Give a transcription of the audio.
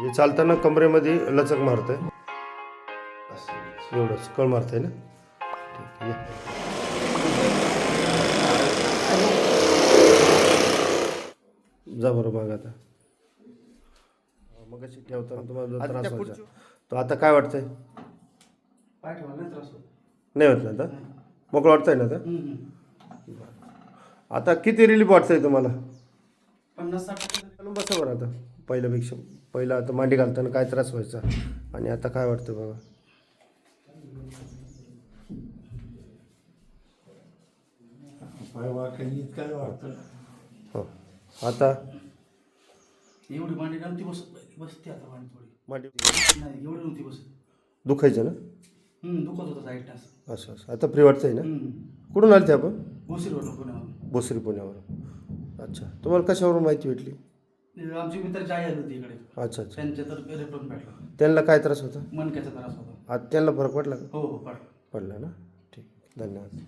म्हणजे चालताना कमरेमध्ये लचक मारतंय एवढंच कळ मारतंय ना. ठीक आहे. जा बरं मग आता मग अशी ठेवताना तुम्हाला जो त्रास व्हायचा तो आता काय वाटतंय? पाय ठेवायला त्रास होतो. नाही होत ना आता? मोकळं वाटतंय ना आता? आता किती रिलीफ वाटतंय तुम्हाला? 50-60%. बसा बरं आता पहिल्यापेक्षा. पहिला आता मांडी घालताना काय त्रास व्हायचा आणि आता काय वाटतं बघा. काय वाटतं? हो आता एवढी मांडी नव्हती बसते आता मांडी थोडी. मांडी नाही एवढी नव्हती बसत. दुखायचं ना? दुखत होतं साईडला. असं असं आता फ्री वाटतंय ना? कुठून आले ते आपण? भोसरीवरून पुण्यावरून. भोसरी पुण्यावर. अच्छा तुम्हाला कशावरून माहिती भेटली? आमची मित्राची आई आली होती इकडे. अच्छा अच्छा. त्यांच्या तर रेफरन्स भेटला. त्यांना काय त्रास होता? मणक्याचा त्रास होता. आता त्यांना फरक पडला का? हो पडला. पडला ना. ठीक धन्यवाद.